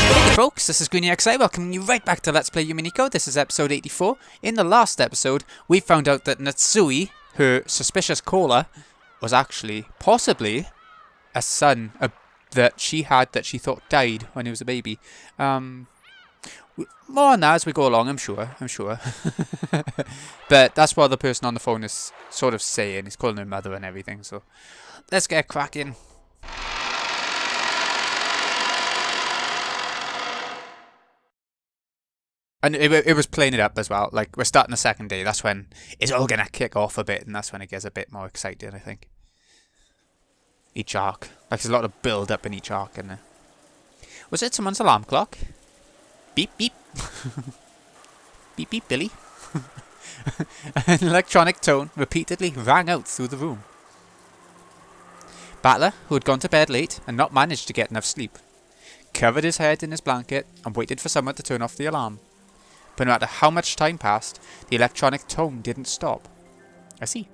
Hey folks, this is GreenyXI welcoming you right back to Let's Play Umineko. This is episode 84. In the last episode, we found out that Natsui, her suspicious caller, was actually, possibly, a son that she had that she thought died when he was a baby. More on that as we go along, I'm sure. But that's what the person on the phone is sort of saying. He's calling her mother and everything, so let's get cracking. And it was playing it up as well. Like, we're starting the second day. That's when it's all going to kick off a bit. And that's when it gets a bit more exciting, I think. Each arc. Like, there's a lot of build-up in each arc, isn't there? Was it someone's alarm clock? Beep, beep. Beep, beep, Billy. An electronic tone repeatedly rang out through the room. Battler, who had gone to bed late and not managed to get enough sleep, covered his head in his blanket and waited for someone to turn off the alarm. But no matter how much time passed, the electronic tone didn't stop. I see.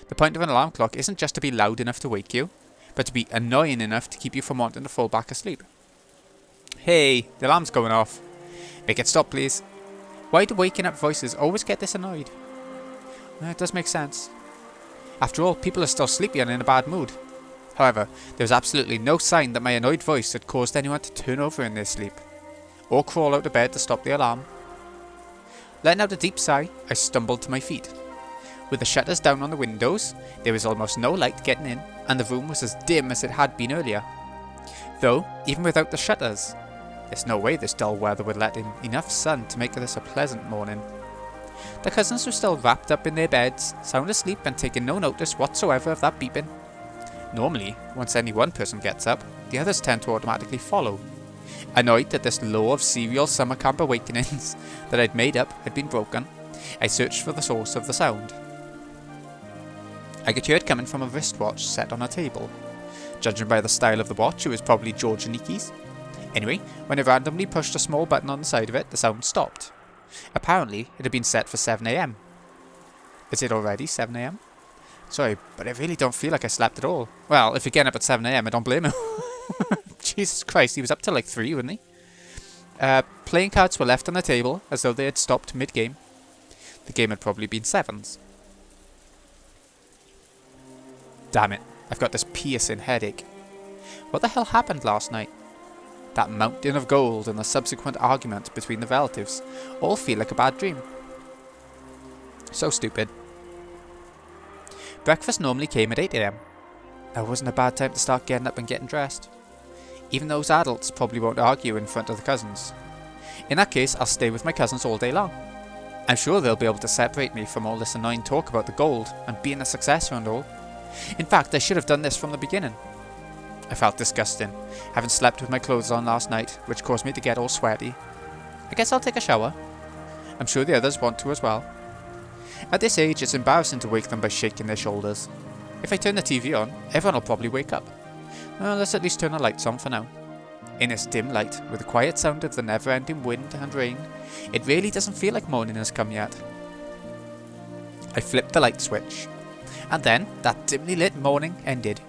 The point of an alarm clock isn't just to be loud enough to wake you, but to be annoying enough to keep you from wanting to fall back asleep. Hey, the alarm's going off. Make it stop, please. Why do waking up voices always get this annoyed? It does make sense. After all, people are still sleepy and in a bad mood. However, there was absolutely no sign that my annoyed voice had caused anyone to turn over in their sleep, or crawl out of bed to stop the alarm. Letting out a deep sigh, I stumbled to my feet. With the shutters down on the windows, there was almost no light getting in, and the room was as dim as it had been earlier. Though, even without the shutters, there's no way this dull weather would let in enough sun to make this a pleasant morning. The cousins were still wrapped up in their beds, sound asleep and taking no notice whatsoever of that beeping. Normally, once any one person gets up, the others tend to automatically follow. Annoyed that this law of serial summer camp awakenings that I'd made up had been broken, I searched for the source of the sound. I could hear it coming from a wristwatch set on a table. Judging by the style of the watch, it was probably George and Nikki's. Anyway, when I randomly pushed a small button on the side of it, the sound stopped. Apparently, it had been set for 7 AM. Is it already 7 AM? Sorry, but I really don't feel like I slept at all. Well, if you're getting up at 7 AM, I don't blame him. Jesus Christ, he was up till like 3, wasn't he? Playing cards were left on the table, as though they had stopped mid-game. The game had probably been 7s. Damn it, I've got this piercing headache. What the hell happened last night? That mountain of gold and the subsequent argument between the relatives all feel like a bad dream. So stupid. Breakfast normally came at 8 AM. That wasn't a bad time to start getting up and getting dressed. Even those adults probably won't argue in front of the cousins. In that case, I'll stay with my cousins all day long. I'm sure they'll be able to separate me from all this annoying talk about the gold and being a successor and all. In fact, I should have done this from the beginning. I felt disgusting, having slept with my clothes on last night, which caused me to get all sweaty. I guess I'll take a shower. I'm sure the others want to as well. At this age, it's embarrassing to wake them by shaking their shoulders. If I turn the TV on, everyone will probably wake up. Well, let's at least turn the lights on for now. In this dim light, with the quiet sound of the never-ending wind and rain, it really doesn't feel like morning has come yet. I flipped the light switch, and then that dimly lit morning ended.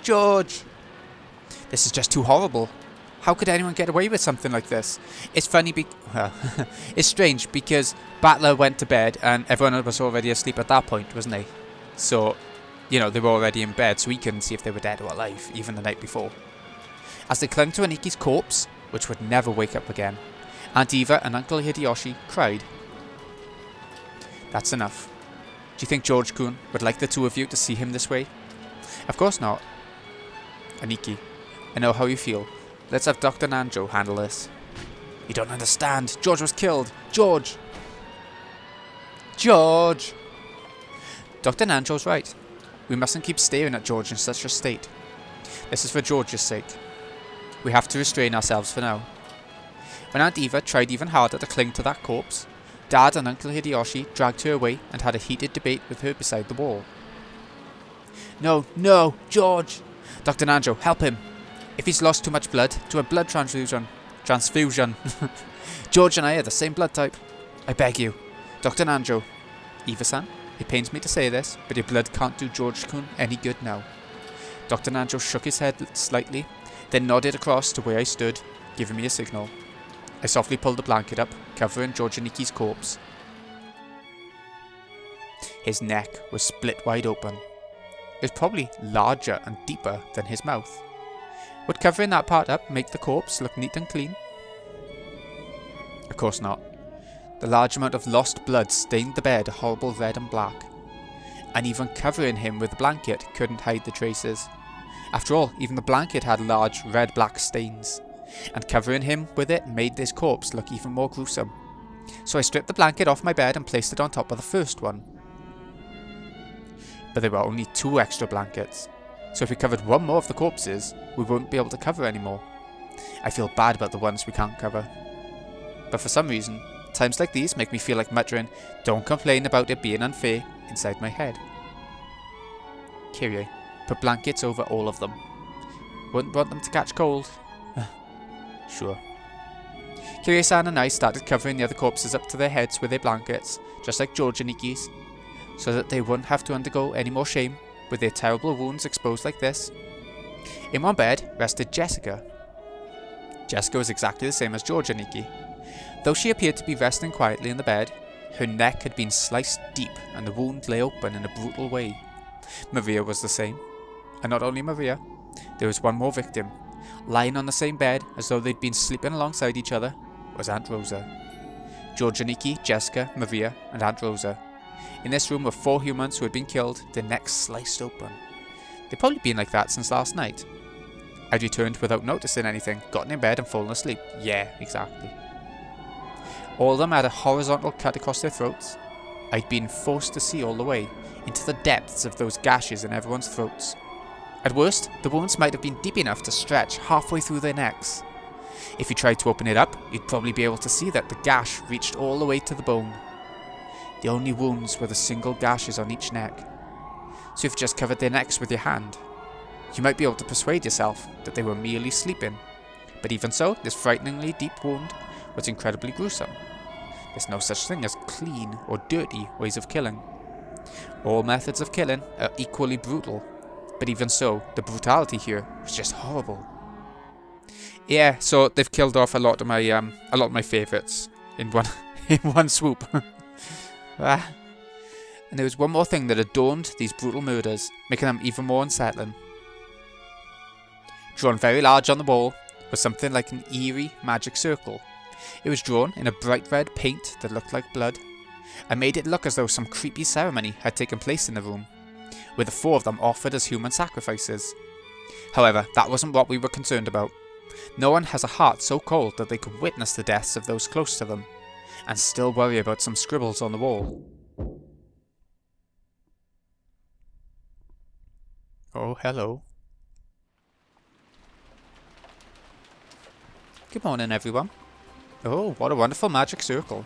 George! This is just too horrible. How could anyone get away with something like this? It's funny it's strange because Battler went to bed and everyone was already asleep at that point, wasn't they? So, you know, they were already in bed, so we couldn't see if they were dead or alive, even the night before. As they clung to Aniki's corpse, which would never wake up again, Aunt Eva and Uncle Hideyoshi cried. That's enough. Do you think George-kun would like the two of you to see him this way? Of course not. Aniki, I know how you feel. Let's have Dr. Nanjo handle this. You don't understand. George was killed. George! Dr. Nanjo's right. We mustn't keep staring at George in such a state. This is for George's sake. We have to restrain ourselves for now. When Aunt Eva tried even harder to cling to that corpse, Dad and Uncle Hideyoshi dragged her away and had a heated debate with her beside the wall. No, George! Dr. Nanjo, help him! If he's lost too much blood, to a blood transfusion. George and I are the same blood type. I beg you. Dr. Nanjo. Eva-san, it pains me to say this, but your blood can't do George-kun any good now. Dr. Nanjo shook his head slightly, then nodded across to where I stood, giving me a signal. I softly pulled the blanket up, covering Georgianiki's corpse. His neck was split wide open. It was probably larger and deeper than his mouth. Would covering that part up make the corpse look neat and clean? Of course not. The large amount of lost blood stained the bed a horrible red and black. And even covering him with the blanket couldn't hide the traces. After all, even the blanket had large red-black stains. And covering him with it made this corpse look even more gruesome. So I stripped the blanket off my bed and placed it on top of the first one. But there were only 2 extra blankets. So if we covered one more of the corpses, we wouldn't be able to cover anymore. I feel bad about the ones we can't cover. But for some reason, times like these make me feel like muttering, "Don't complain about it being unfair," inside my head. Kyrie, put blankets over all of them. Wouldn't want them to catch cold. Sure. Kyrie-san and I started covering the other corpses up to their heads with their blankets, just like Georgianiki's, so that they wouldn't have to undergo any more shame with their terrible wounds exposed like this. In one bed rested Jessica. Jessica was exactly the same as Georgianiki. Though she appeared to be resting quietly in the bed, her neck had been sliced deep and the wound lay open in a brutal way. Maria was the same. And not only Maria, there was one more victim. Lying on the same bed as though they'd been sleeping alongside each other was Aunt Rosa. Georgianiki, Jessica, Maria and Aunt Rosa. In this room were 4 humans who had been killed, their necks sliced open. They'd probably been like that since last night. I'd returned without noticing anything, gotten in bed and fallen asleep. Yeah, exactly. All of them had a horizontal cut across their throats. I'd been forced to see all the way, into the depths of those gashes in everyone's throats. At worst, the wounds might have been deep enough to stretch halfway through their necks. If you tried to open it up, you'd probably be able to see that the gash reached all the way to the bone. The only wounds were the single gashes on each neck. So if you just covered their necks with your hand, you might be able to persuade yourself that they were merely sleeping. But even so, this frighteningly deep wound was incredibly gruesome. There's no such thing as clean or dirty ways of killing. All methods of killing are equally brutal, but even so, the brutality here was just horrible. Yeah, so they've killed off a lot of my favourites in one swoop. And there was one more thing that adorned these brutal murders, making them even more unsettling. Drawn very large on the wall was something like an eerie magic circle. It was drawn in a bright red paint that looked like blood, and made it look as though some creepy ceremony had taken place in the room, with the 4 of them offered as human sacrifices. However, that wasn't what we were concerned about. No one has a heart so cold that they could witness the deaths of those close to them, and still worry about some scribbles on the wall. Oh, hello. Good morning, everyone. Oh, what a wonderful magic circle.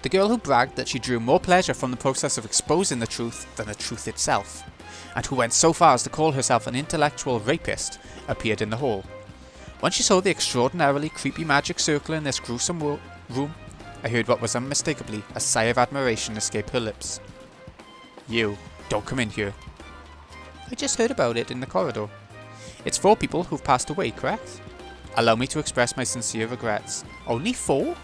The girl who bragged that she drew more pleasure from the process of exposing the truth than the truth itself, and who went so far as to call herself an intellectual rapist, appeared in the hall. When she saw the extraordinarily creepy magic circle in this gruesome room, I heard what was unmistakably a sigh of admiration escape her lips. You, don't come in here. I just heard about it in the corridor. It's 4 people who've passed away, correct? Allow me to express my sincere regrets. Only 4?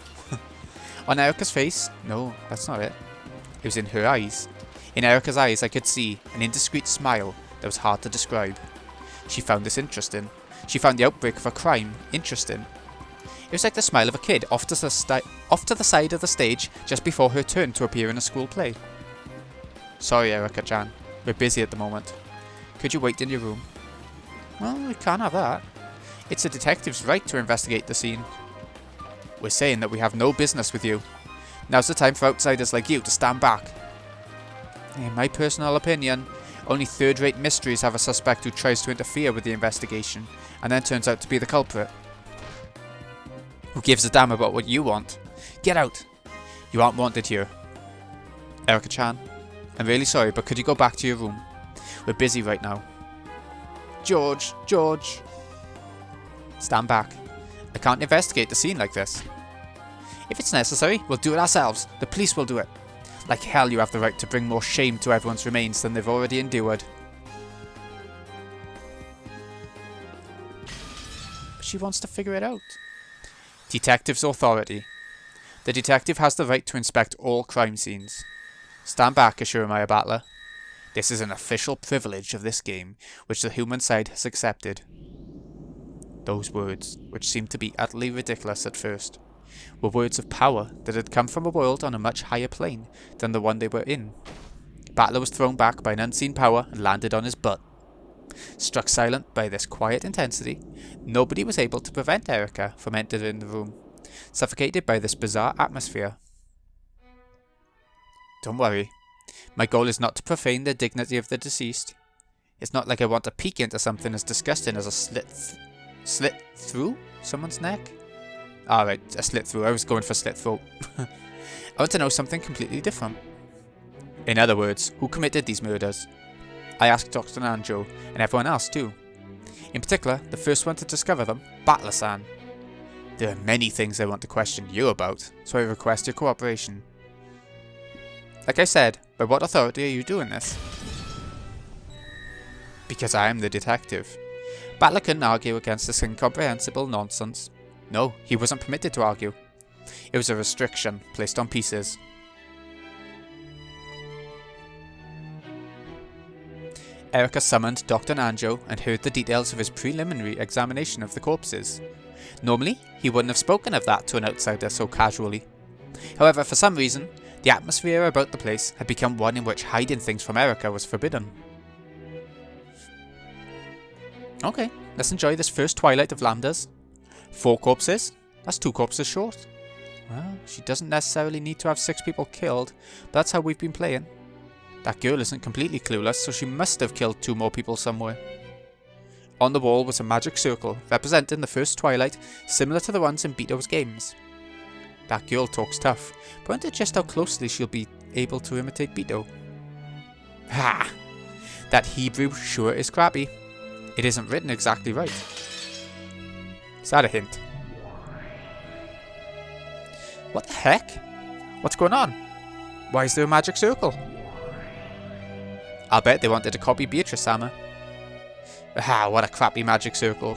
On Erika's face? No, that's not it. It was in her eyes. In Erika's eyes I could see an indiscreet smile that was hard to describe. She found this interesting. She found the outbreak of a crime interesting. It was like the smile of a kid off to the side of the stage just before her turn to appear in a school play. Sorry, Erika-chan. We're busy at the moment. Could you wait in your room? Well, we can't have that. It's a detective's right to investigate the scene. We're saying that we have no business with you. Now's the time for outsiders like you to stand back. In my personal opinion, only third-rate mysteries have a suspect who tries to interfere with the investigation and then turns out to be the culprit. Who gives a damn about what you want? Get out! You aren't wanted here. Erika-chan, I'm really sorry, but could you go back to your room? We're busy right now. George! Stand back. I can't investigate the scene like this. If it's necessary, we'll do it ourselves. The police will do it. Like hell you have the right to bring more shame to everyone's remains than they've already endured. But she wants to figure it out. Detective's authority. The detective has the right to inspect all crime scenes. Stand back, Ashurmaya Battler. This is an official privilege of this game, which the human side has accepted. Those words, which seemed to be utterly ridiculous at first, were words of power that had come from a world on a much higher plane than the one they were in. Battler was thrown back by an unseen power and landed on his butt. Struck silent by this quiet intensity, nobody was able to prevent Erika from entering the room, suffocated by this bizarre atmosphere. Don't worry. My goal is not to profane the dignity of the deceased. It's not like I want to peek into something as disgusting as a slit through someone's neck. Alright, a slit through. I was going for slit throat. I want to know something completely different. In other words, who committed these murders? I asked Dr. Nanjo, and everyone else too. In particular, the first one to discover them, Battler-san. There are many things I want to question you about, so I request your cooperation. Like I said, by what authority are you doing this? Because I am the detective. Battler couldn't argue against this incomprehensible nonsense. No, he wasn't permitted to argue. It was a restriction placed on pieces. Erika summoned Dr. Nanjo and heard the details of his preliminary examination of the corpses. Normally, he wouldn't have spoken of that to an outsider so casually. However, for some reason, the atmosphere about the place had become one in which hiding things from Erika was forbidden. Okay, let's enjoy this first twilight of Lambdas. 4 corpses? That's 2 corpses short. Well, she doesn't necessarily need to have 6 people killed, but that's how we've been playing. That girl isn't completely clueless, so she must have killed 2 more people somewhere. On the wall was a magic circle, representing the first twilight, similar to the ones in Bito's games. That girl talks tough, but I wonder just how closely she'll be able to imitate Bito. Ha! That Hebrew sure is crappy. It isn't written exactly right. Is that a hint? What the heck? What's going on? Why is there a magic circle? I'll bet they wanted to copy Beatrice-sama. Ah, what a crappy magic circle.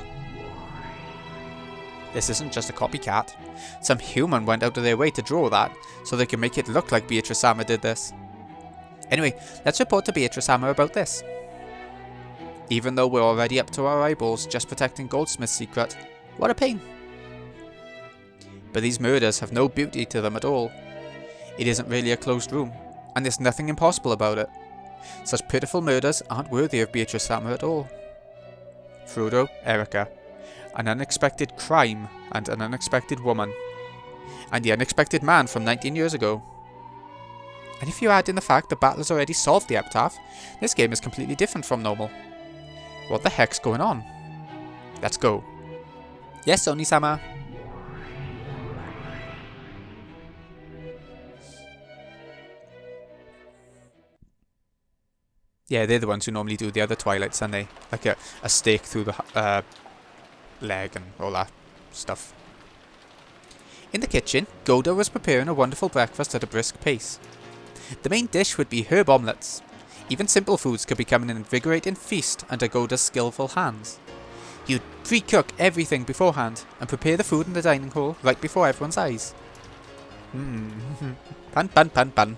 This isn't just a copycat. Some human went out of their way to draw that, so they can make it look like Beatrice-sama did this. Anyway, let's report to Beatrice-sama about this. Even though we're already up to our eyeballs just protecting Goldsmith's secret, what a pain. But these murders have no beauty to them at all. It isn't really a closed room, and there's nothing impossible about it. Such pitiful murders aren't worthy of Beatrice-sama at all. Frodo, Erika. An unexpected crime and an unexpected woman. And the unexpected man from 19 years ago. And if you add in the fact that Battler's already solved the epitaph, this game is completely different from normal. What the heck's going on? Let's go. Yes, Oni-sama. Yeah, they're the ones who normally do the other twilights, aren't they? Like a stake through the leg and all that stuff. In the kitchen, Goda was preparing a wonderful breakfast at a brisk pace. The main dish would be herb omelettes. Even simple foods could become an invigorating feast under Goda's skillful hands. You'd pre-cook everything beforehand and prepare the food in the dining hall right before everyone's eyes. Pan, pan, pan, pan.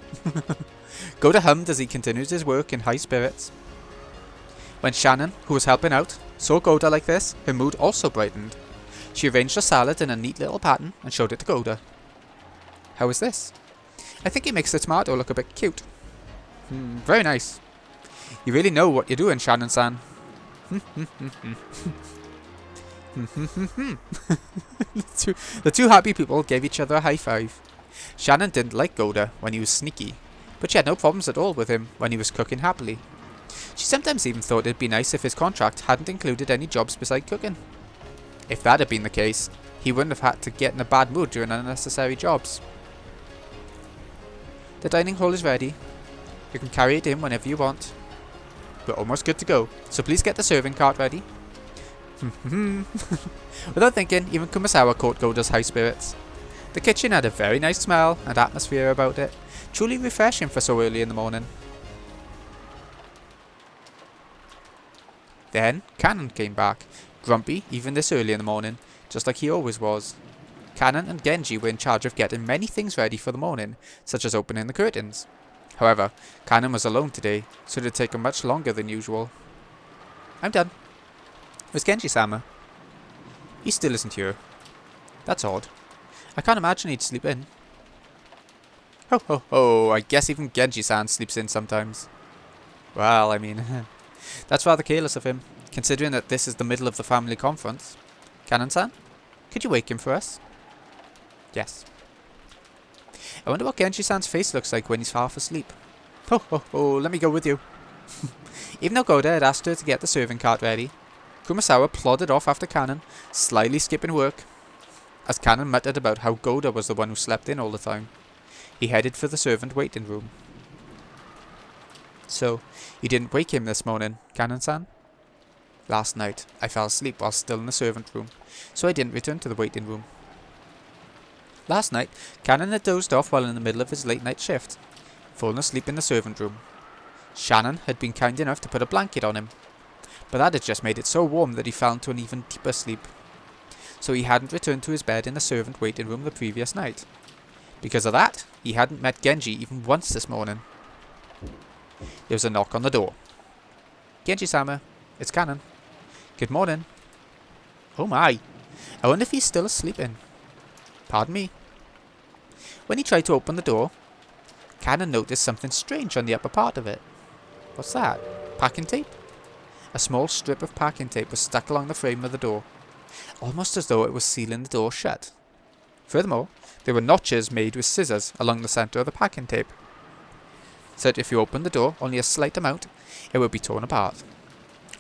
Goda hummed as he continued his work in high spirits. When Shannon, who was helping out, saw Goda like this, her mood also brightened. She arranged a salad in a neat little pattern and showed it to Goda. How is this? I think it makes the tomato look a bit cute. Very nice. You really know what you're doing, Shannon-san. The two happy people gave each other a high five. Shannon didn't like Goda when he was sneaky, but she had no problems at all with him when he was cooking happily. She sometimes even thought it'd be nice if his contract hadn't included any jobs beside cooking. If that had been the case, he wouldn't have had to get in a bad mood doing unnecessary jobs. The dining hall is ready. You can carry it in whenever you want. We're almost good to go, so please get the serving cart ready. Without thinking, even Kumasawa caught Goda's high spirits. The kitchen had a very nice smell and atmosphere about it, truly refreshing for so early in the morning. Then, Cannon came back, grumpy even this early in the morning, just like he always was. Cannon and Genji were in charge of getting many things ready for the morning, such as opening the curtains. However, Cannon was alone today, so it had taken much longer than usual. I'm done. Where's Genji-sama? He still isn't here. That's odd. I can't imagine he'd sleep in. Ho ho ho, I guess even Genji-san sleeps in sometimes. Well, I mean, that's rather careless of him, considering that this is the middle of the family conference. Cannon-san, could you wake him for us? Yes. I wonder what Genji-san's face looks like when he's half asleep. Ho ho ho, let me go with you. Even though Goda had asked her to get the serving cart ready, Kumasawa plodded off after Cannon, slyly skipping work. As Cannon muttered about how Goda was the one who slept in all the time, he headed for the servant waiting room. So, you didn't wake him this morning, Cannon-san? Last night, I fell asleep while still in the servant room, so I didn't return to the waiting room. Last night, Cannon had dozed off while in the middle of his late night shift, fallen asleep in the servant room. Shannon had been kind enough to put a blanket on him, but that had just made it so warm that he fell into an even deeper sleep. So he hadn't returned to his bed in the servant waiting room the previous night. Because of that, he hadn't met Genji even once this morning. There was a knock on the door. Genji-sama, it's Cannon. Good morning. Oh my, I wonder if he's still sleeping. Pardon me. When he tried to open the door, Cannon noticed something strange on the upper part of it. What's that? Packing tape? A small strip of packing tape was stuck along the frame of the door, almost as though it was sealing the door shut. Furthermore, there were notches made with scissors along the centre of the packing tape, so that if you opened the door only a slight amount, it would be torn apart.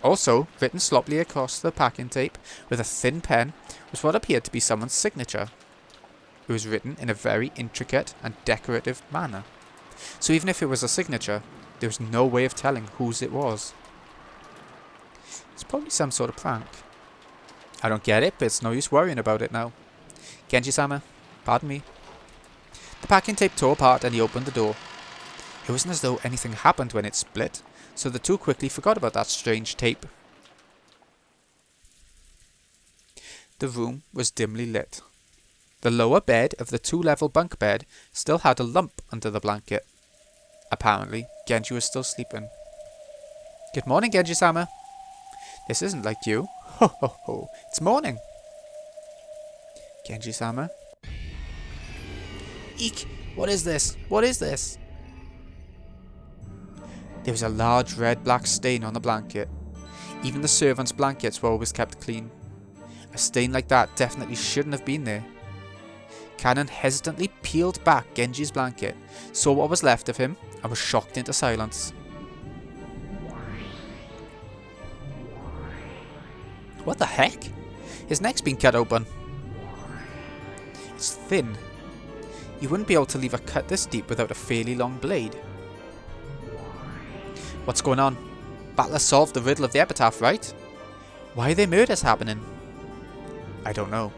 Also, written sloppily across the packing tape with a thin pen was what appeared to be someone's signature. It was written in a very intricate and decorative manner, so even if it was a signature, there was no way of telling whose it was. It's probably some sort of prank. I don't get it, but it's no use worrying about it now. Genji-sama, pardon me. The packing tape tore apart and he opened the door. It wasn't as though anything happened when it split, so the two quickly forgot about that strange tape. The room was dimly lit. The lower bed of the two-level bunk bed still had a lump under the blanket. Apparently, Genji was still sleeping. Good morning, Genji-sama. This isn't like you. Ho ho ho, it's morning. Genji-sama? Eek! What is this? What is this? There was a large red-black stain on the blanket. Even the servants' blankets were always kept clean. A stain like that definitely shouldn't have been there. Cannon hesitantly peeled back Genji's blanket, saw what was left of him, and was shocked into silence. What the heck? His neck's been cut open. It's thin. You wouldn't be able to leave a cut this deep without a fairly long blade. What's going on? Battler solved the riddle of the epitaph, right? Why are there murders happening? I don't know.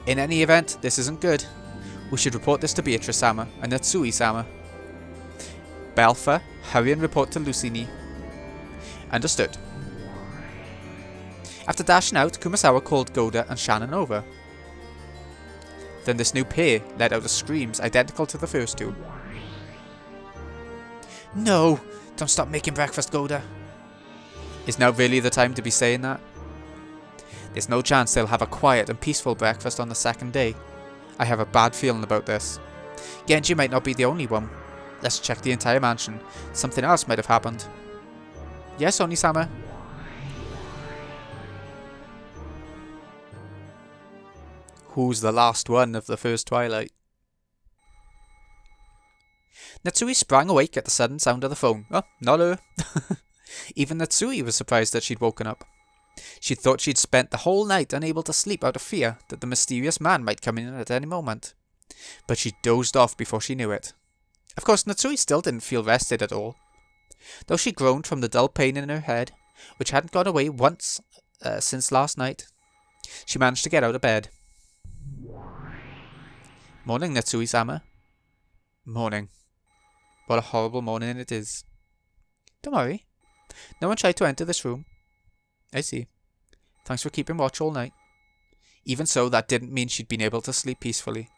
In any event, this isn't good. We should report this to Beatrice-sama and Natsui-sama. Belfer, hurry and report to Lucini. Understood. After dashing out, Kumasawa called Goda and Shannon over. Then this new pair let out screams identical to the first two. No! Don't stop making breakfast, Goda. Is now really the time to be saying that? There's no chance they'll have a quiet and peaceful breakfast on the second day. I have a bad feeling about this. Genji might not be the only one. Let's check the entire mansion. Something else might have happened. Yes, Oni-sama? Who's the last one of the first twilight? Natsui sprang awake at the sudden sound of the phone. Oh, not her. Even Natsui was surprised that she'd woken up. She thought she'd spent the whole night unable to sleep out of fear that the mysterious man might come in at any moment. But she dozed off before she knew it. Of course, Natsui still didn't feel rested at all. Though she groaned from the dull pain in her head, which hadn't gone away once since last night. She managed to get out of bed. Morning, Natsui-sama. Morning. What a horrible morning it is. Don't worry. No one tried to enter this room. I see. Thanks for keeping watch all night. Even so, that didn't mean she'd been able to sleep peacefully.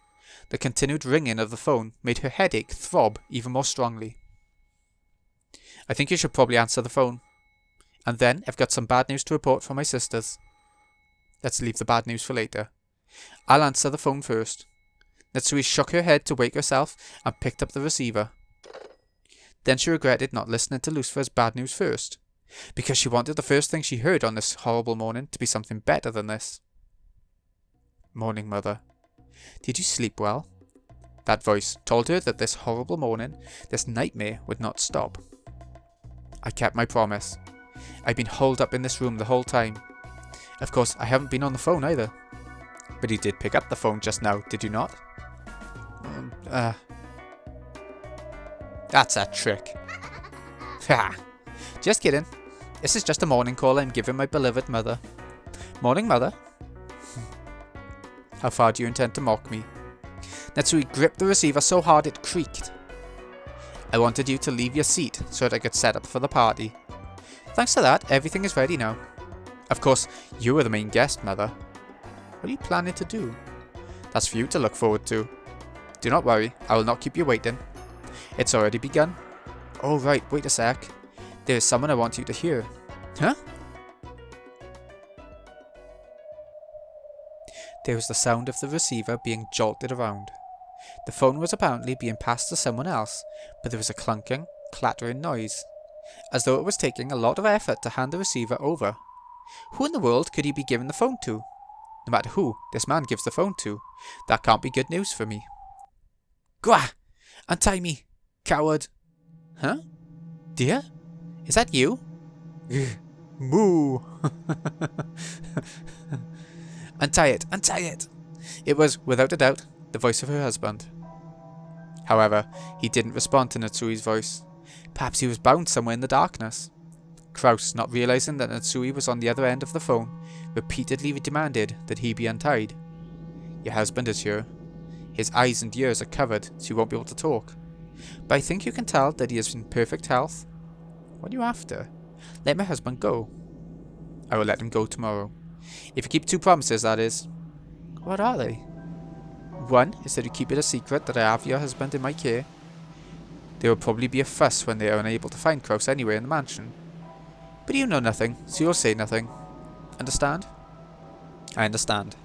The continued ringing of the phone made her headache throb even more strongly. I think you should probably answer the phone. And then, I've got some bad news to report from my sisters. Let's leave the bad news for later. I'll answer the phone first. Natsui shook her head to wake herself and picked up the receiver. Then she regretted not listening to Lucifer's bad news first, because she wanted the first thing she heard on this horrible morning to be something better than this. Morning, Mother. Did you sleep well? That voice told her that this horrible morning, this nightmare, would not stop. I kept my promise. I've been holed up in this room the whole time. Of course, I haven't been on the phone either. But you did pick up the phone just now, did you not? That's a trick. Ha! Just kidding. This is just a morning call I'm giving my beloved mother. Morning, Mother. How far do you intend to mock me? Natsui gripped the receiver so hard it creaked. I wanted you to leave your seat so that I could set up for the party. Thanks to that, everything is ready now. Of course, you are the main guest, Mother. What are you planning to do? That's for you to look forward to. Do not worry, I will not keep you waiting. It's already begun. Oh right, wait a sec. There is someone I want you to hear. Huh? There was the sound of the receiver being jolted around. The phone was apparently being passed to someone else, but there was a clunking, clattering noise, as though it was taking a lot of effort to hand the receiver over. Who in the world could he be giving the phone to? No matter who this man gives the phone to, that can't be good news for me. Gwa! Untie me, coward! Huh? Dear? Is that you? Moo! Untie it! Untie it! It was, without a doubt, the voice of her husband. However, he didn't respond to Natsui's voice. Perhaps he was bound somewhere in the darkness. Kraus, not realizing that Natsui was on the other end of the phone, repeatedly demanded that he be untied. Your husband is here. His eyes and ears are covered, so he won't be able to talk. But I think you can tell that he is in perfect health. What are you after? Let my husband go. I will let him go tomorrow. If you keep two promises, that is. What are they? One is that you keep it a secret that I have your husband in my care. There will probably be a fuss when they are unable to find Kraus anywhere in the mansion. But you know nothing, so you'll say nothing. Understand? I understand.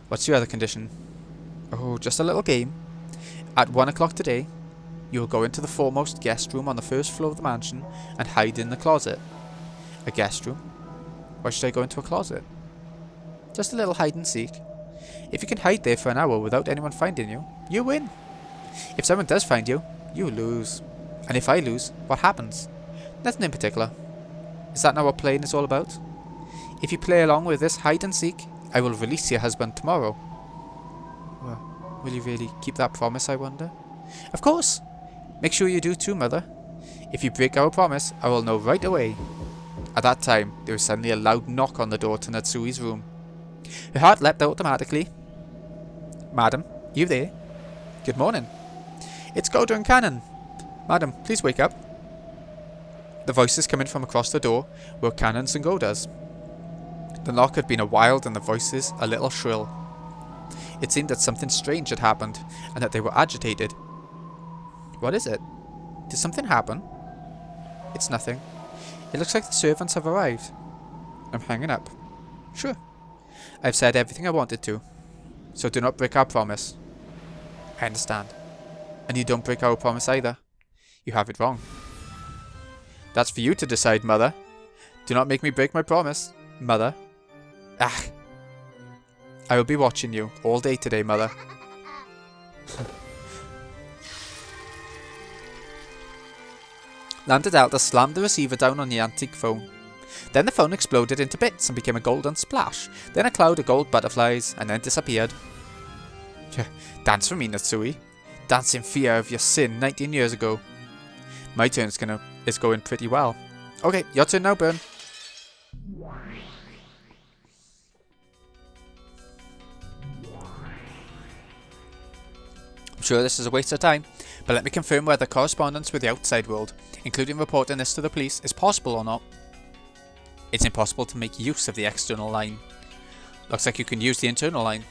What's your other condition? Oh, just a little game. At 1 o'clock today, you will go into the foremost guest room on the first floor of the mansion and hide in the closet. A guest room? Why should I go into a closet? Just a little hide and seek. If you can hide there for an hour without anyone finding you, you win. If someone does find you, you lose. And if I lose, what happens? Nothing in particular. Is that not what playing is all about? If you play along with this hide and seek, I will release your husband tomorrow. Well, will you really keep that promise, I wonder? Of course! Make sure you do too, Mother. If you break our promise, I will know right away. At that time, there was suddenly a loud knock on the door to Natsui's room. Her heart leapt automatically. Madam, you there? Good morning. It's Goda and Cannon. Madam, please wake up. The voices coming from across the door were Cannon's and Goda's. The knock had been a wild and the voices a little shrill. It seemed that something strange had happened and that they were agitated. What is it? Did something happen? It's nothing. It looks like the servants have arrived. I'm hanging up. Sure. I've said everything I wanted to. So do not break our promise. I understand. And you don't break our promise either. You have it wrong. That's for you to decide, Mother. Do not make me break my promise, Mother. Ah! I will be watching you all day today, Mother. Lambda Delta slammed the receiver down on the antique phone. Then the phone exploded into bits and became a golden splash, then a cloud of gold butterflies, and then disappeared. Dance for me, Natsui. Dance in fear of your sin 19 years ago. My turn is going pretty well. Okay, your turn now, Burn. sure this is a waste of time, but let me confirm whether correspondence with the outside world, including reporting this to the police, is possible or not. It's impossible to make use of the external line. Looks like you can use the internal line.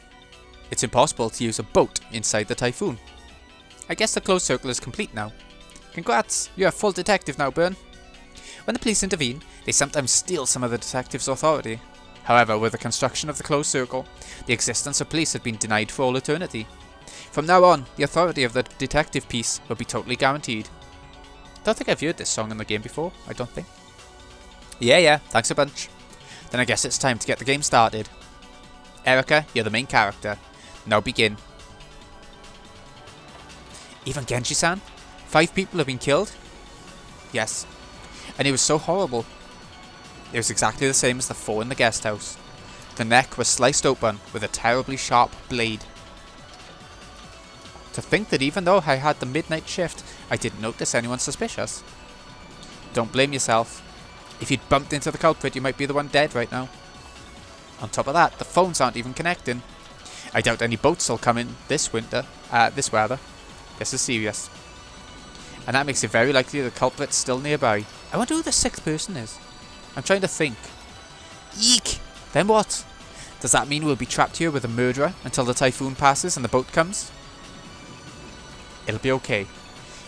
It's impossible to use a boat inside the Typhoon. I guess the closed circle is complete now. Congrats, you're a full detective now, Byrne. When the police intervene, they sometimes steal some of the detective's authority. However, with the construction of the closed circle, the existence of police had been denied for all eternity. From now on, the authority of the detective piece will be totally guaranteed. Don't think I've heard this song in the game before, I don't think. Yeah, thanks a bunch. Then I guess it's time to get the game started. Erika, you're the main character. Now begin. Even Genji-san? 5 people have been killed? Yes. And it was so horrible. It was exactly the same as the 4 in the guest house. The neck was sliced open with a terribly sharp blade. To think that even though I had the midnight shift, I didn't notice anyone suspicious. Don't blame yourself. If you'd bumped into the culprit, you might be the one dead right now. On top of that, the phones aren't even connecting. I doubt any boats will come in this weather. This is serious. And that makes it very likely the culprit's still nearby. I wonder who the 6th person is. I'm trying to think. Eek! Then what? Does that mean we'll be trapped here with a murderer until the Typhoon passes and the boat comes? It'll be okay.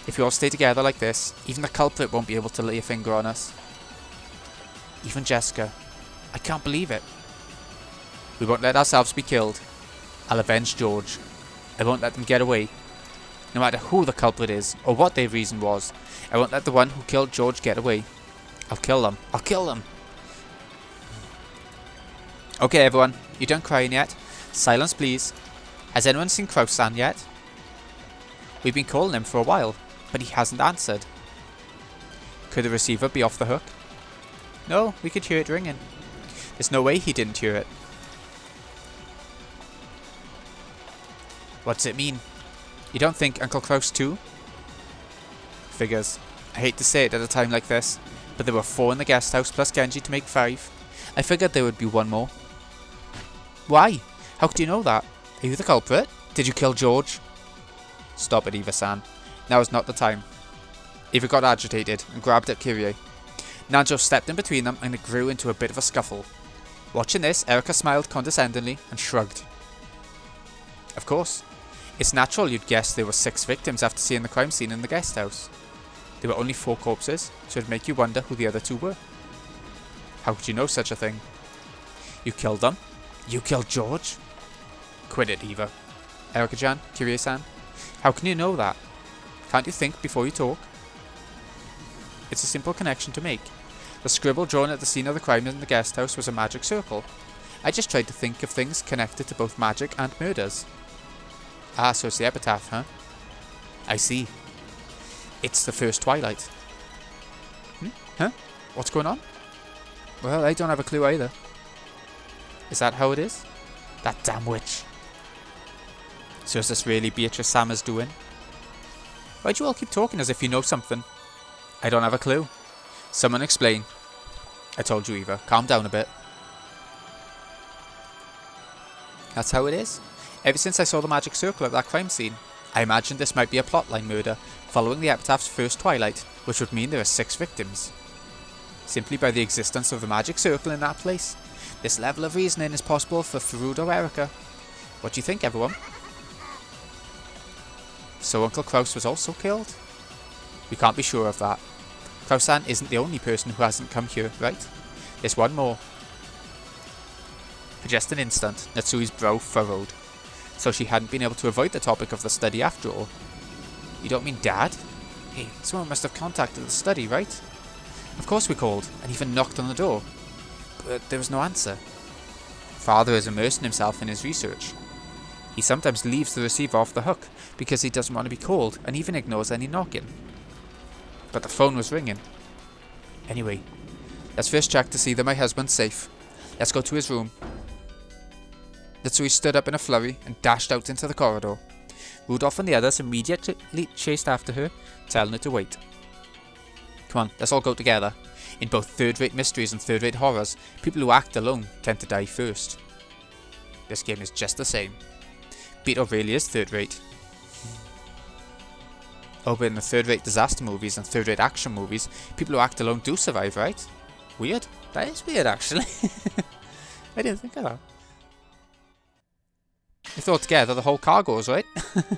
If we all stay together like this, even the culprit won't be able to lay a finger on us. Even Jessica. I can't believe it. We won't let ourselves be killed. I'll avenge George. I won't let them get away. No matter who the culprit is, or what their reason was, I won't let the one who killed George get away. I'll kill them. I'll kill them. Okay everyone, you done crying yet? Silence please. Has anyone seen Kraus-san yet? We've been calling him for a while, but he hasn't answered. Could the receiver be off the hook? No, we could hear it ringing. There's no way he didn't hear it. What's it mean? You don't think Uncle Kraus too? Figures. I hate to say it at a time like this, but there were 4 in the guest house plus Genji to make 5. I figured there would be one more. Why? How could you know that? Are you the culprit? Did you kill George? Stop it, Eva-san. Now is not the time. Eva got agitated and grabbed at Kyrie. Nanjo stepped in between them and it grew into a bit of a scuffle. Watching this, Erika smiled condescendingly and shrugged. Of course. It's natural you'd guess there were 6 victims after seeing the crime scene in the guest house. There were only 4 corpses, so it'd make you wonder who the other 2 were. How could you know such a thing? You killed them? You killed George? Quit it, Eva. Erika-chan, Kyrie-san. How can you know that? Can't you think before you talk? It's a simple connection to make. The scribble drawn at the scene of the crime in the guest house was a magic circle. I just tried to think of things connected to both magic and murders. Ah, so it's the epitaph, huh? I see. It's the first twilight. Huh? What's going on? Well, I don't have a clue either. Is that how it is? That damn witch. So is this really Beatrice Sammer's doing? Why'd you all keep talking as if you know something? I don't have a clue. Someone explain. I told you, Eva. Calm down a bit. That's how it is. Ever since I saw the magic circle at that crime scene, I imagined this might be a plotline murder following the epitaph's first twilight, which would mean there are 6 victims. Simply by the existence of the magic circle in that place, this level of reasoning is possible for Faroud or Erika. What do you think, everyone? So Uncle Kraus was also killed? We can't be sure of that. Kraus-san isn't the only person who hasn't come here, right? There's one more. For just an instant, Natsui's brow furrowed. So she hadn't been able to avoid the topic of the study after all. You don't mean Dad? Hey, someone must have contacted the study, right? Of course we called, and even knocked on the door. But there was no answer. Father is immersing himself in his research. He sometimes leaves the receiver off the hook because he doesn't want to be called and even ignores any knocking. But the phone was ringing. Anyway, let's first check to see that my husband's safe. Let's go to his room. Natsui stood up in a flurry and dashed out into the corridor. Rudolph and the others immediately chased after her, telling her to wait. Come on, let's all go together. In both third-rate mysteries and third-rate horrors, people who act alone tend to die first. This game is just the same. Beat really is third-rate. Oh, but in the third-rate disaster movies and third-rate action movies, people who act alone do survive, right? Weird. That is weird, actually. I didn't think of that. If they're all together, the whole car goes, right?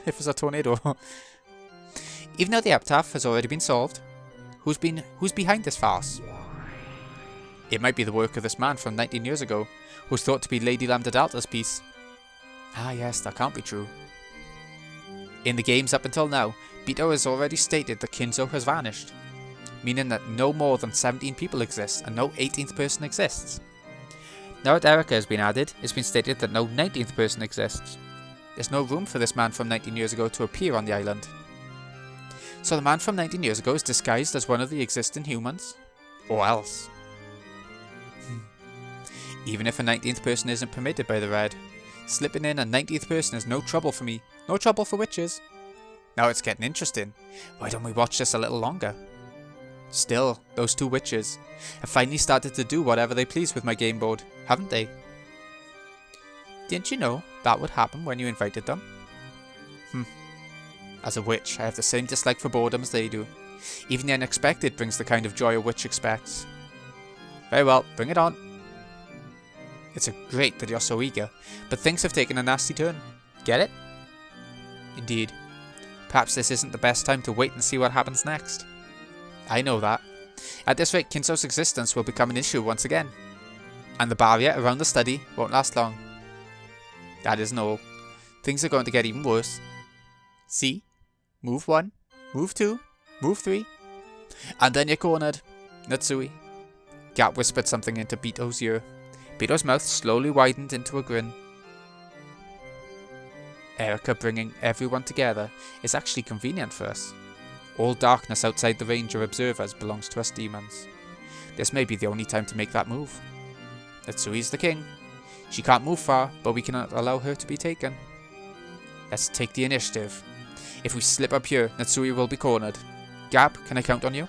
If it's a tornado. Even though the epitaph has already been solved, who's behind this farce? It might be the work of this man from 19 years ago, who's thought to be Lady Lambda Delta's piece. Ah yes, that can't be true. In the games up until now, Beto has already stated that Kinzo has vanished, meaning that no more than 17 people exist and no 18th person exists. Now that Erika has been added, it's been stated that no 19th person exists. There's no room for this man from 19 years ago to appear on the island. So the man from 19 years ago is disguised as one of the existing humans? Or else? Even if a 19th person isn't permitted by the Red, slipping in a 19th person is no trouble for me. No trouble for witches. Now it's getting interesting. Why don't we watch this a little longer? Still, those two witches have finally started to do whatever they please with my game board, haven't they? Didn't you know that would happen when you invited them? As a witch, I have the same dislike for boredom as they do. Even the unexpected brings the kind of joy a witch expects. Very well, bring it on. It's great that you're so eager, but things have taken a nasty turn. Get it? Indeed. Perhaps this isn't the best time to wait and see what happens next. I know that. At this rate, Kinzo's existence will become an issue once again. And the barrier around the study won't last long. That isn't all. Things are going to get even worse. See? Move 1, move 2, move 3. And then you're cornered. Natsui. Gap whispered something into Beto's ear. Beto's mouth slowly widened into a grin. Erika bringing everyone together is actually convenient for us. All darkness outside the range of observers belongs to us demons. This may be the only time to make that move. Natsui's the king. She can't move far, but we cannot allow her to be taken. Let's take the initiative. If we slip up here, Natsui will be cornered. Gab, can I count on you?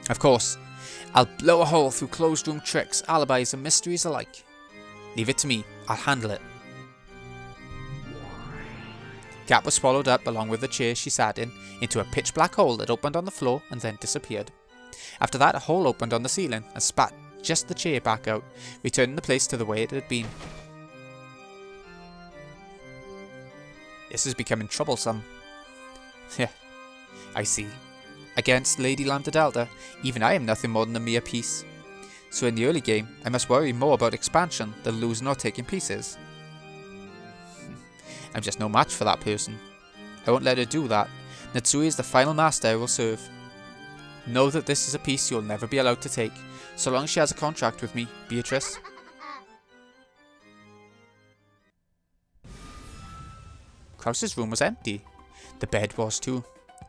Of course. I'll blow a hole through closed room tricks, alibis and mysteries alike. Leave it to me. I'll handle it. Gap was swallowed up along with the chair she sat in into a pitch black hole that opened on the floor and then disappeared. After that, a hole opened on the ceiling and spat just the chair back out, returning the place to the way it had been. This is becoming troublesome. Yeah, I see. Against Lady Lambda Delta, even I am nothing more than a mere piece. So in the early game, I must worry more about expansion than losing or taking pieces. I'm just no match for that person. I won't let her do that. Natsui is the final master I will serve. Know that this is a piece you'll never be allowed to take, so long as she has a contract with me, Beatrice. Krause's room was empty. The bed was too,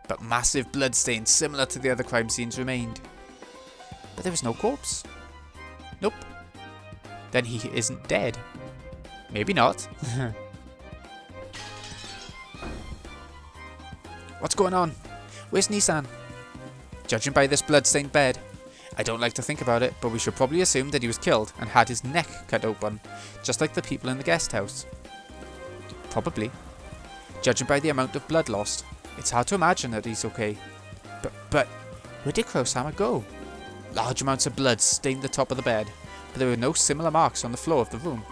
but massive bloodstains similar to the other crime scenes remained. But there was no corpse. Nope. Then he isn't dead. Maybe not. What's going on? Where's Nissan? Judging by this bloodstained bed, I don't like to think about it, but we should probably assume that he was killed and had his neck cut open, just like the people in the guest house. Probably. Judging by the amount of blood lost, it's hard to imagine that he's okay. But where did Crowshammer go? Large amounts of blood stained the top of the bed, but there were no similar marks on the floor of the room.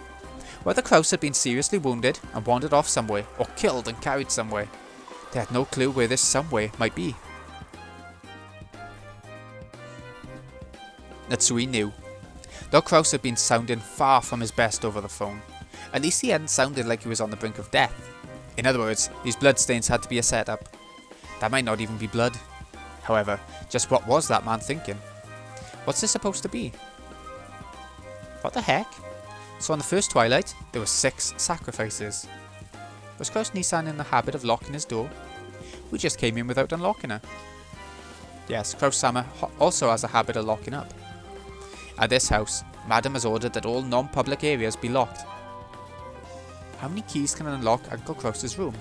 Whether Kraus had been seriously wounded and wandered off somewhere, or killed and carried somewhere, they had no clue where this somewhere might be. Natsui knew. Though Kraus had been sounding far from his best over the phone, at least he hadn't sounded like he was on the brink of death. In other words, these bloodstains had to be a setup. That might not even be blood. However, just what was that man thinking? What's this supposed to be? What the heck? So on the first Twilight, there were 6 sacrifices. Was Kraus Nissan in the habit of locking his door? We just came in without unlocking her. Yes, Kraus-sama also has a habit of locking up. At this house, Madam has ordered that all non-public areas be locked. How many keys can unlock Uncle Kraus's room?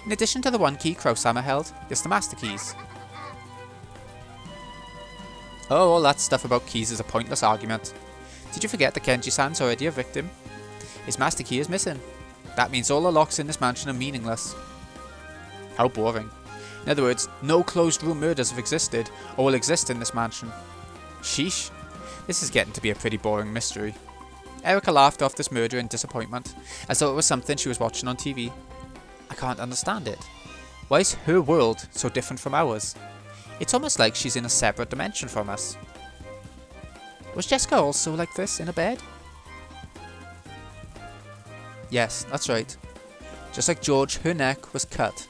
In addition to the 1 key Kraus-sama held, there's the master keys. Oh, all that stuff about keys is a pointless argument. Did you forget that Kenji-san's already a victim? His master key is missing. That means all the locks in this mansion are meaningless. How boring. In other words, no closed room murders have existed or will exist in this mansion. Sheesh. This is getting to be a pretty boring mystery. Erika laughed off this murder in disappointment, as though it was something she was watching on TV. I can't understand it. Why is her world so different from ours? It's almost like she's in a separate dimension from us. Was Jessica also like this in a bed? Yes, that's right. Just like George, her neck was cut.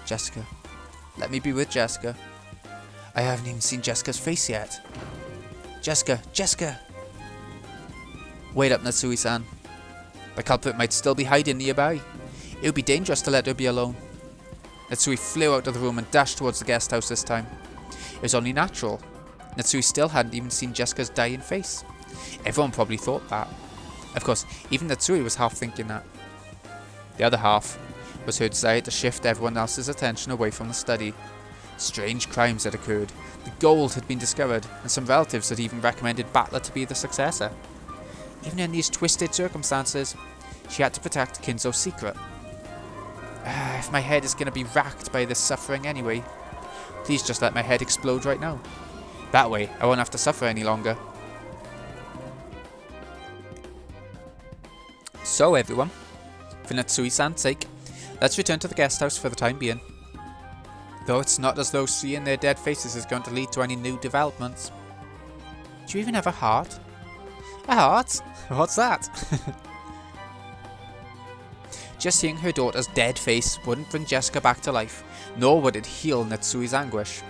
Jessica. Let me be with Jessica. I haven't even seen Jessica's face yet. Jessica! Jessica! Wait up, Natsui-san. The culprit might still be hiding nearby. It would be dangerous to let her be alone. Natsui flew out of the room and dashed towards the guest house this time. It was only natural. Natsui still hadn't even seen Jessica's dying face. Everyone probably thought that. Of course, even Natsui was half thinking that. The other half was her desire to shift everyone else's attention away from the study. Strange crimes had occurred, the gold had been discovered, and some relatives had even recommended Battler to be the successor. Even in these twisted circumstances, she had to protect Kinzo's secret. If my head is going to be racked by this suffering anyway, please just let my head explode right now. That way, I won't have to suffer any longer. So everyone, for Natsui-san's sake, let's return to the guest house for the time being. Though it's not as though seeing their dead faces is going to lead to any new developments. Do you even have a heart? A heart? What's that? Just seeing her daughter's dead face wouldn't bring Jessica back to life, nor would it heal Natsui's anguish.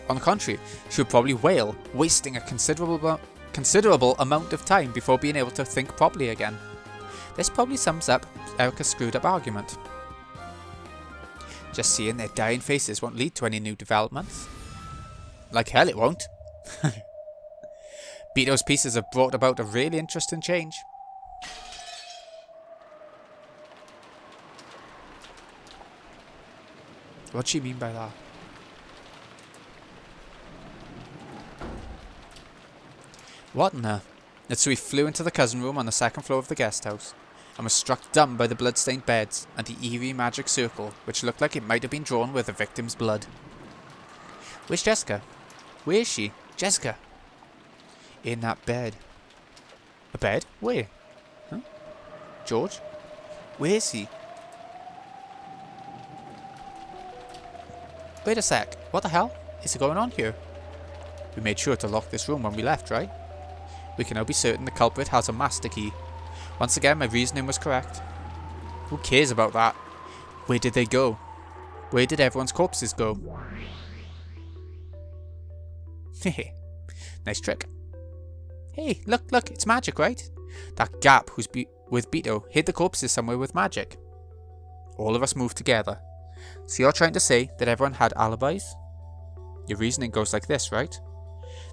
On the contrary, she would probably wail, wasting a considerable amount of time before being able to think properly again. This probably sums up Erika's screwed up argument. Just seeing their dying faces won't lead to any new developments. Like hell it won't. Bito's pieces have brought about a really interesting change. What'd she mean by that? What in the... Natsui flew into the cousin room on the second floor of the guest house, and was struck dumb by the blood-stained beds and the eerie magic circle, which looked like it might have been drawn with the victim's blood. Where's Jessica? Where is she? Jessica! In that bed. A bed? Where? Huh? George? Where is he? Wait a sec, what the hell is going on here? We made sure to lock this room when we left, right? We can now be certain the culprit has a master key. Once again, my reasoning was correct. Who cares about that? Where did they go? Where did everyone's corpses go? Hehe, nice trick. Hey, look, it's magic, right? That gap who's with Bito hid the corpses somewhere with magic. All of us moved together. So you're trying to say that everyone had alibis? Your reasoning goes like this, right?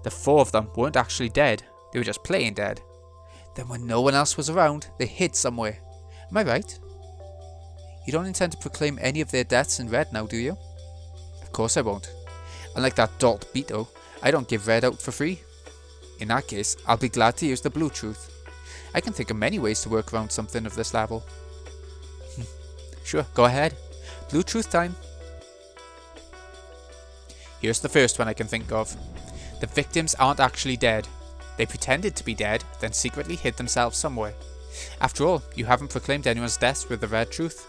The four of them weren't actually dead, they were just playing dead. Then when no one else was around, they hid somewhere. Am I right? You don't intend to proclaim any of their deaths in red now, do you? Of course I won't. Unlike that dolt Bito, I don't give red out for free. In that case, I'll be glad to use the blue truth. I can think of many ways to work around something of this level. Sure, go ahead. Blue truth time. Here's the first one I can think of. The victims aren't actually dead. They pretended to be dead, then secretly hid themselves somewhere. After all, you haven't proclaimed anyone's deaths with the red truth.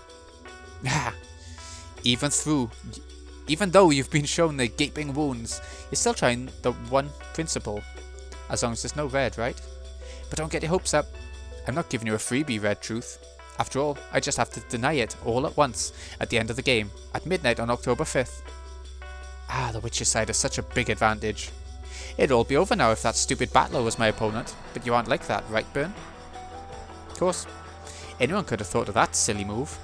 Even though you've been shown the gaping wounds, you're still trying the one principle. As long as there's no red, right? But don't get your hopes up. I'm not giving you a freebie red truth. After all, I just have to deny it all at once at the end of the game, at midnight on October 5th. The Witcher's side has such a big advantage. It'd all be over now if that stupid battler was my opponent, but you aren't like that, right, Byrne? Of course. Anyone could have thought of that silly move.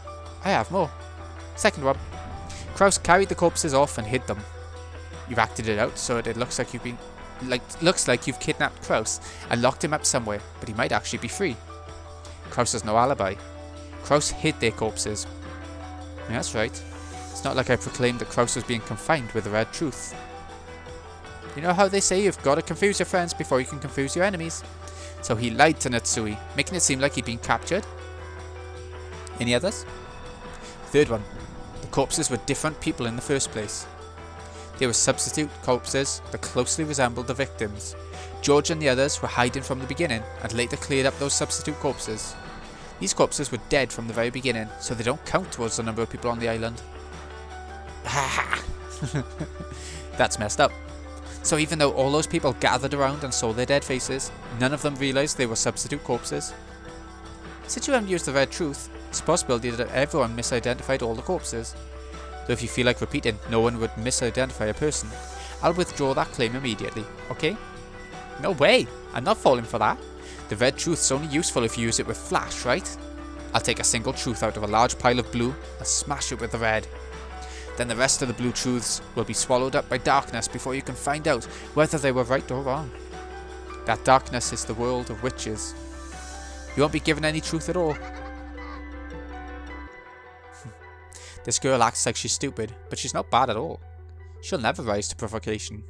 I have more. Second one. Kraus carried the corpses off and hid them. You've acted it out so it looks like you've kidnapped Kraus and locked him up somewhere, but he might actually be free. Kraus has no alibi. Kraus hid their corpses. Yeah, that's right. It's not like I proclaimed that Kraus was being confined with the red truth. You know how they say you've got to confuse your friends before you can confuse your enemies? So he lied to Natsui, making it seem like he'd been captured. Any others? Third one. The corpses were different people in the first place. They were substitute corpses that closely resembled the victims. George and the others were hiding from the beginning and later cleared up those substitute corpses. These corpses were dead from the very beginning, so they don't count towards the number of people on the island. That's messed up. So even though all those people gathered around and saw their dead faces, none of them realised they were substitute corpses. Since you haven't used the red truth, it's a possibility that everyone misidentified all the corpses. Though if you feel like repeating, no one would misidentify a person, I'll withdraw that claim immediately, okay? No way! I'm not falling for that. The red truth's only useful if you use it with flash, right? I'll take a single truth out of a large pile of blue and smash it with the red. Then the rest of the blue truths will be swallowed up by darkness before you can find out whether they were right or wrong. That darkness is the world of witches. You won't be given any truth at all. This girl acts like she's stupid, but she's not bad at all. She'll never rise to provocation.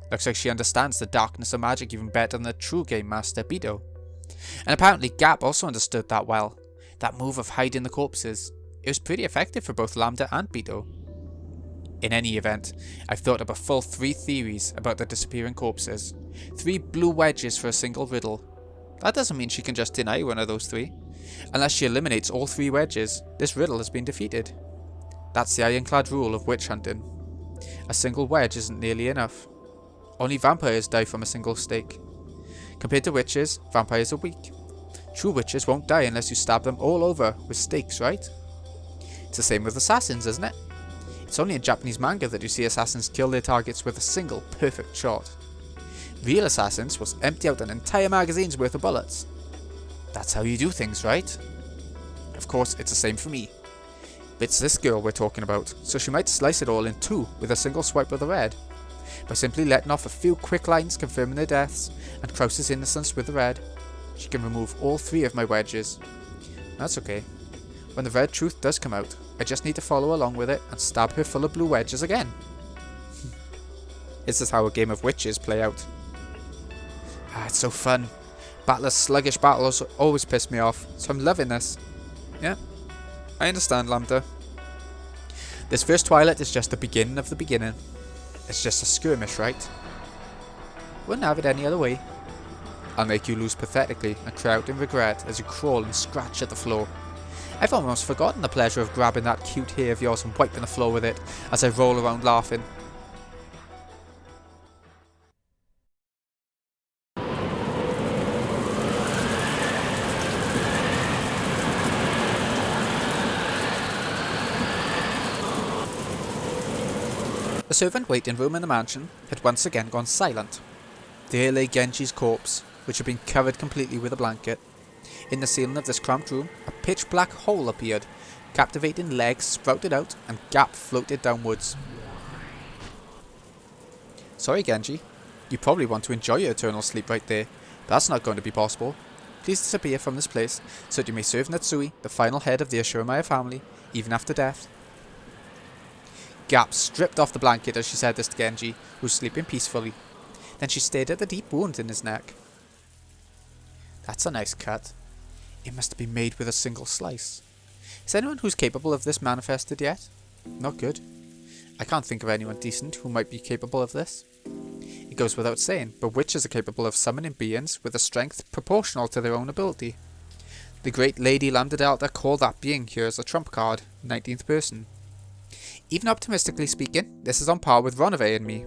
Looks like she understands the darkness of magic even better than the true game master, Beto. And apparently Gap also understood that well. That move of hiding the corpses. It was pretty effective for both Lambda and Beto. In any event, I've thought up a full 3 theories about the disappearing corpses. 3 blue wedges for a single riddle. That doesn't mean she can just deny one of those 3. Unless she eliminates all 3 wedges, this riddle has been defeated. That's the ironclad rule of witch hunting. A single wedge isn't nearly enough. Only vampires die from a single stake. Compared to witches, vampires are weak. True witches won't die unless you stab them all over with stakes, right? It's the same with assassins, isn't it? It's only in Japanese manga that you see assassins kill their targets with a single perfect shot. Real assassins will empty out an entire magazine's worth of bullets. That's how you do things, right? Of course, it's the same for me. But it's this girl we're talking about, so she might slice it all in 2 with a single swipe of the red. By simply letting off a few quick lines confirming their deaths and Krause's innocence with the red, she can remove all 3 of my wedges. That's okay. When the red truth does come out, I just need to follow along with it and stab her full of blue wedges again. This is how a game of witches play out. It's so fun. Battler's sluggish battles always piss me off, so I'm loving this. Yeah, I understand, Lambda. This first Twilight is just the beginning of the beginning. It's just a skirmish, right? Wouldn't have it any other way. I'll make you lose pathetically and cry out in regret as you crawl and scratch at the floor. I've almost forgotten the pleasure of grabbing that cute hair of yours and wiping the floor with it as I roll around laughing. The servant waiting room in the mansion had once again gone silent. There lay Genji's corpse, which had been covered completely with a blanket. In the ceiling of this cramped room, a pitch-black hole appeared. Captivating legs sprouted out, and Gap floated downwards. Sorry, Genji. You probably want to enjoy your eternal sleep right there, but that's not going to be possible. Please disappear from this place, so that you may serve Natsui, the final head of the Ashuramaia family, even after death. Gap stripped off the blanket as she said this to Genji, who was sleeping peacefully. Then she stared at the deep wound in his neck. That's a nice cut. It must have been made with a single slice. Is anyone who's capable of this manifested yet? Not good. I can't think of anyone decent who might be capable of this. It goes without saying, but witches are capable of summoning beings with a strength proportional to their own ability. The great Lady Lambda Delta called that being here as a trump card, 19th person. Even optimistically speaking, this is on par with Ronave and me.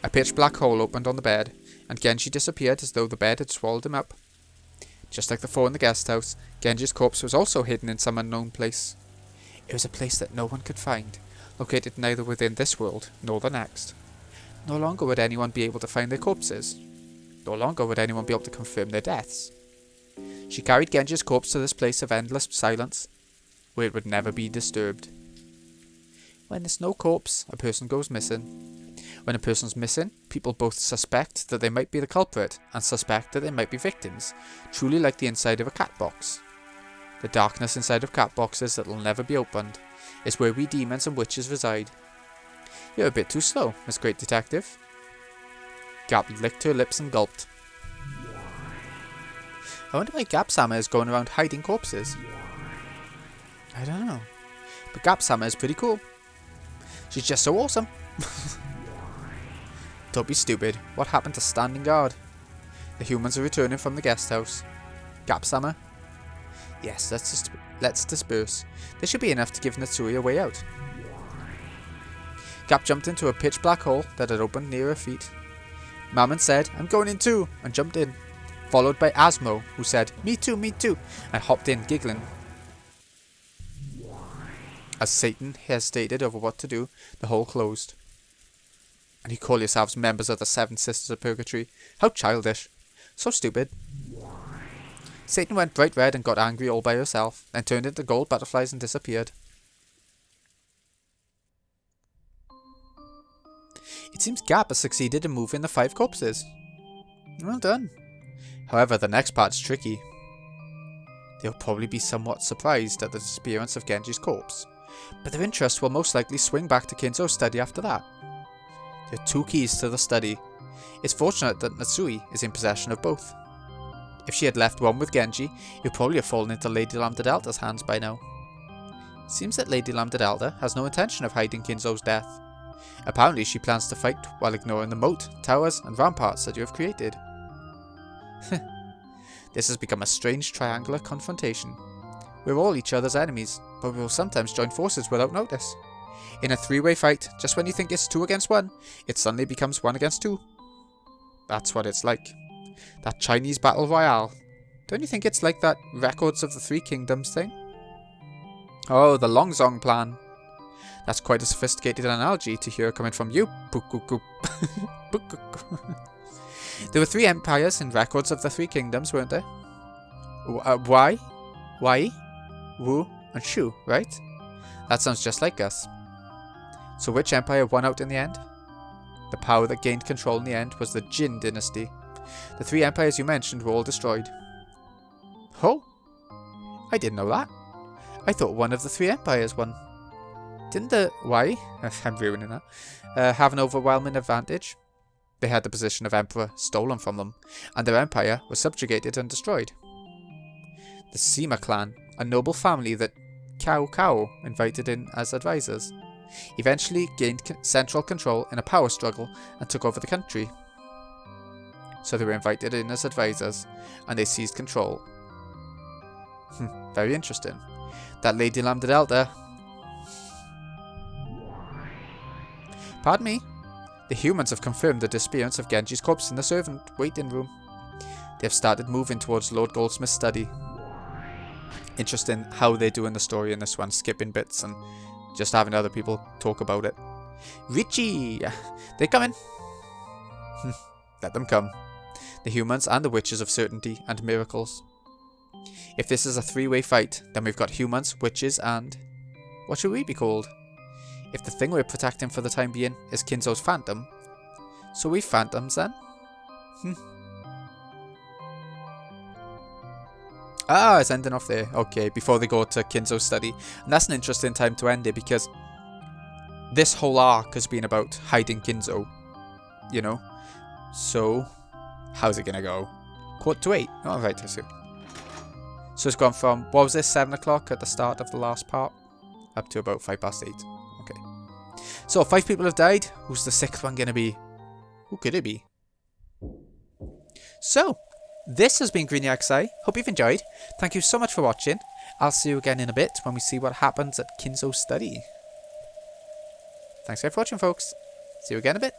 A pitch black hole opened on the bed, and Genji disappeared as though the bed had swallowed him up. Just like the 4 in the guest house, Genji's corpse was also hidden in some unknown place. It was a place that no one could find, located neither within this world nor the next. No longer would anyone be able to find their corpses. No longer would anyone be able to confirm their deaths. She carried Genji's corpse to this place of endless silence, where it would never be disturbed. When there's no corpse, a person goes missing. When a person's missing, people both suspect that they might be the culprit and suspect that they might be victims, truly like the inside of a cat box. The darkness inside of cat boxes that will never be opened is where we demons and witches reside. You're a bit too slow, Miss Great Detective. Gap licked her lips and gulped. I wonder why Gap-sama is going around hiding corpses. I don't know. But Gap-sama is pretty cool. She's just so awesome. Don't be stupid. What happened to standing guard? The humans are returning from the guest house. Gap-sama? Yes, let's disperse. There should be enough to give Natsui a way out. Gap jumped into a pitch black hole that had opened near her feet. Mammon said, "I'm going in too," and jumped in, followed by Asmo, who said, me too, and hopped in giggling. As Satan hesitated over what to do, the hole closed. And you call yourselves members of the Seven Sisters of Purgatory? How childish. So stupid. Satan went bright red and got angry all by herself, then turned into gold butterflies and disappeared. It seems Gap has succeeded in moving the 5 corpses. Well done. However, the next part's tricky. They'll probably be somewhat surprised at the disappearance of Genji's corpse, but their interest will most likely swing back to Kinzo's study after that. There are 2 keys to the study. It's fortunate that Natsui is in possession of both. If she had left one with Genji, it would probably have fallen into Lady Lambda Delta's hands by now. It seems that Lady Lambda Delta has no intention of hiding Kinzo's death. Apparently she plans to fight while ignoring the moat, towers and ramparts that you have created. This has become a strange triangular confrontation. We're all each other's enemies, but we will sometimes join forces without notice. In a 3-way fight, just when you think it's 2 against 1, it suddenly becomes 1 against 2. That's what it's like. That Chinese battle royale. Don't you think it's like that Records of the Three Kingdoms thing? Oh, the Longzong plan. That's quite a sophisticated analogy to hear coming from you. There were 3 empires in Records of the Three Kingdoms, weren't there? Wai, Wu, and Shu, right? That sounds just like us. So which empire won out in the end? The power that gained control in the end was the Jin dynasty. The 3 empires you mentioned were all destroyed. Oh? I didn't know that. I thought one of the 3 empires won. Didn't the Wai, I'm ruining that, have an overwhelming advantage? They had the position of emperor stolen from them, and their empire was subjugated and destroyed. The Sima clan, a noble family that Cao invited in as advisors, eventually gained central control in a power struggle and took over the country. So they were invited in as advisors, and they seized control. Very interesting. That Lady Lambda Delta... Pardon me? The humans have confirmed the disappearance of Genji's corpse in the servant waiting room. They have started moving towards Lord Goldsmith's study. Interesting how they're doing the story in this one, skipping bits and just having other people talk about it. Richie! They're coming! Let them come. The humans and the witches of certainty and miracles. If this is a 3-way fight, then we've got humans, witches, and... what should we be called? If the thing we're protecting for the time being is Kinzo's phantom, so we phantoms then? Ah, it's ending off there. Okay, before they go to Kinzo's study. And that's an interesting time to end it, because this whole arc has been about hiding Kinzo, you know? So, how's it gonna go? 8:45. Oh, right, I see. So it's gone from, what was this, 7 o'clock at the start of the last part, up to about 8:05. Okay. So 5 people have died. Who's the 6th one gonna be? Who could it be? So, this has been GreenyXI. Hope you've enjoyed. Thank you so much for watching. I'll see you again in a bit when we see what happens at Kinzo's study. Thanks for watching, folks. See you again in a bit.